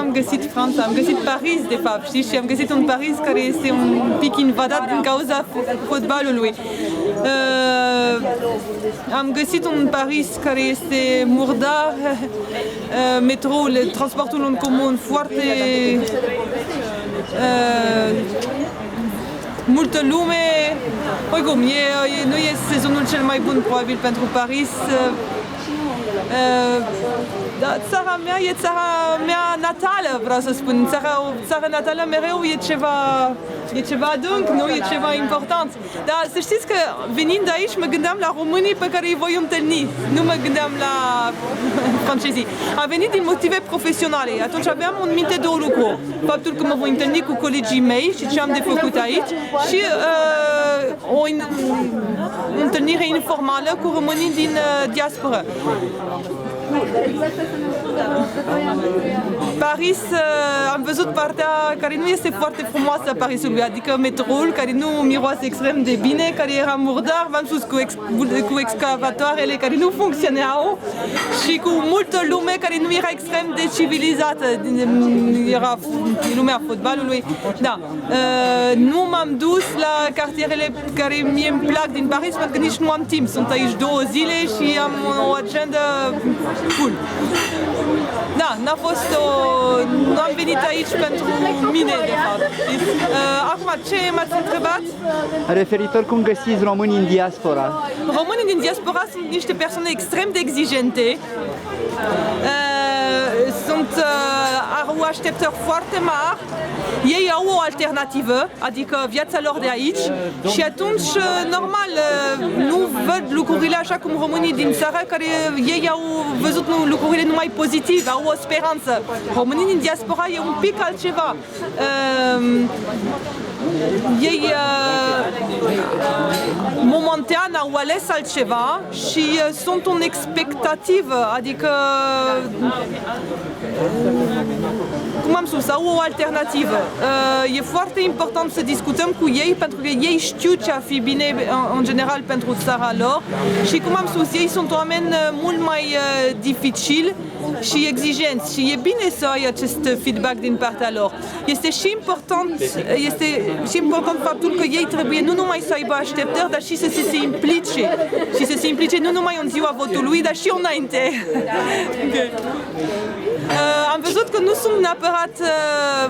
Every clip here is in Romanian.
am găsit Franța, am găsit Paris, de fapt, știi? Și am găsit un Paris care este un pic invadat din cauza fotbalului. Am găsit un Paris care este murdar, metroul, transportul în comun foarte multă lume. Oricum, nu e sezonul cel mai bun probabil pentru Paris. Dar țara mea e țara mea natală, vreau să spun. Țara natală mereu e ceva adânc, nu? E ceva important. Dar să știți că venind de aici mă gândeam la românii pe care îi voi întâlni. Nu mă gândeam la francezii. Am venit din motive profesionale. Atunci aveam în minte două lucruri. Faptul că mă voi întâlni cu colegii mei și ce am de făcut aici și o întâlnire informală cu românii din diaspora. Paris, am văzut partea care nu este foarte frumoasă a Parisului, adică metroul, care nu miroase extrem de bine, care era murdar, v-am spus, cu excavatoarele care nu funcționau și cu multă lume care nu era extrem de civilizată, era lumea fotbalului. Da. Nu m-am dus la cartierele care mie îmi plac din Paris, pentru că nici nu am timp. Sunt aici 2 zile și am o agenda full. Da, nu am venit aici pentru mine, de fapt. Acum, ce m-ați întrebat? Referitor cum găsiți românii în diaspora. Românii din diaspora sunt niște persoane extrem de exigente. Au așteptări foarte mari, ei au o alternativă, adică viața lor de aici și atunci, normal, nu văd lucrurile așa cum românii din țară care ei au văzut lucrurile numai pozitive, au o speranță. Românii din diaspora e un pic altceva. Ei momentan au ales altceva și sunt în expectativă, adică cum am spus, au o alternativă. E foarte important să discutăm cu ei pentru că ei știu ce ar fi bine în general pentru țara lor și cum am spus, ei sunt oameni mult mai dificili și exigenți și e bine să ai acest feedback din partea lor. Este și important faptul că ei trebuie nu numai să aibă așteptări, dar și să se implice nu numai în ziua votului, dar și înainte. Am văzut că nu sunt neapărat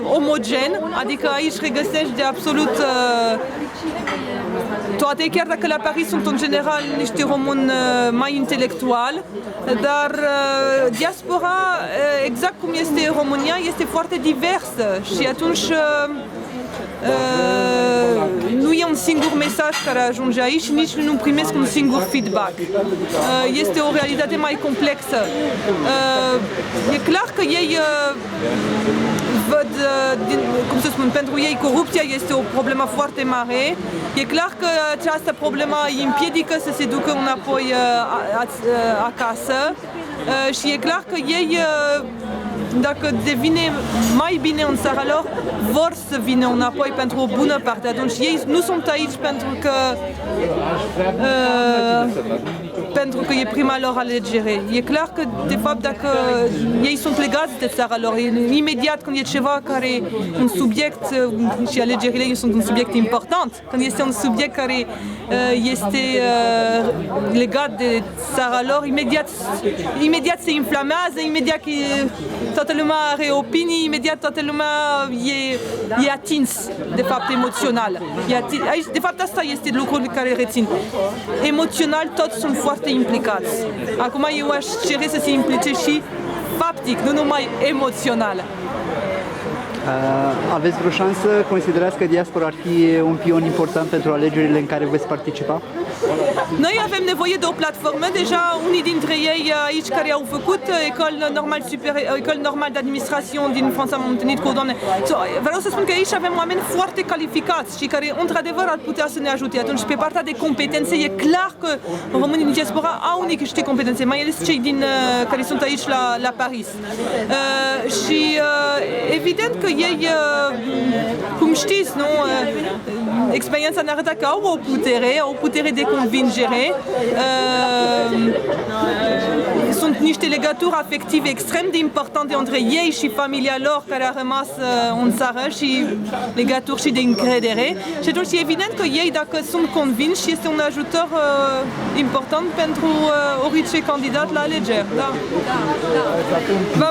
omogen, adică aici regăsești de absolut toate, chiar dacă la Paris sunt în general niște români mai intelectuali, dar diaspora, exact cum este România, este foarte diversă și atunci nu e un singur mesaj care ajunge aici și nici nu primesc un singur feedback. Este o realitate mai complexă. E clar că ei văd, cum să spun, pentru ei corupția este o problemă foarte mare. E clar că această problemă îi împiedică să se ducă înapoi acasă și e clar că ei, dacă devine mai bine în țara lor, vor să vină înapoi pentru o bună parte. Atunci ei nu sunt aici pentru că e prima lor alegere. E clar că, de fapt, dacă ei sunt legați de țara lor, imediat când e ceva care un subiect, și alegerile sunt un subiect important, când este un subiect care este legat de țara lor, imediat se inflamează, imediat toată lumea are opinii, imediat toată lumea e atins, de fapt, emoțional. Aici, de fapt, asta este lucrul care rețin. Emoțional, toți sunt foarte implicați. Acum eu aș cere să se implice și faptic, nu numai emoțional. Aveți vreo șansă? Considerați că diaspora ar fi un pion important pentru alegerile în care veți participa? Noi avem nevoie de o platformă, deja unii dintre ei aici care au făcut École Normale d'Administration din Franța, m-am întâlnit cu o doamnă. Vreau să spun că aici avem oameni foarte calificați și care într-adevăr ar putea să ne ajute. Atunci, pe partea de competențe, e clar că românii din diaspora au niște competențe, mai ales cei care sunt aici la Paris. Și evident că ei, cum știți, nu? Experiența ne arată că au o putere de convingere, sunt niște legături afective extrem de importante între ei și familia lor care a rămas în țară și legături și de încredere. Și atunci e evident că ei, dacă sunt convinși, este un ajutor important pentru orice candidat la alegeri. Da. Vă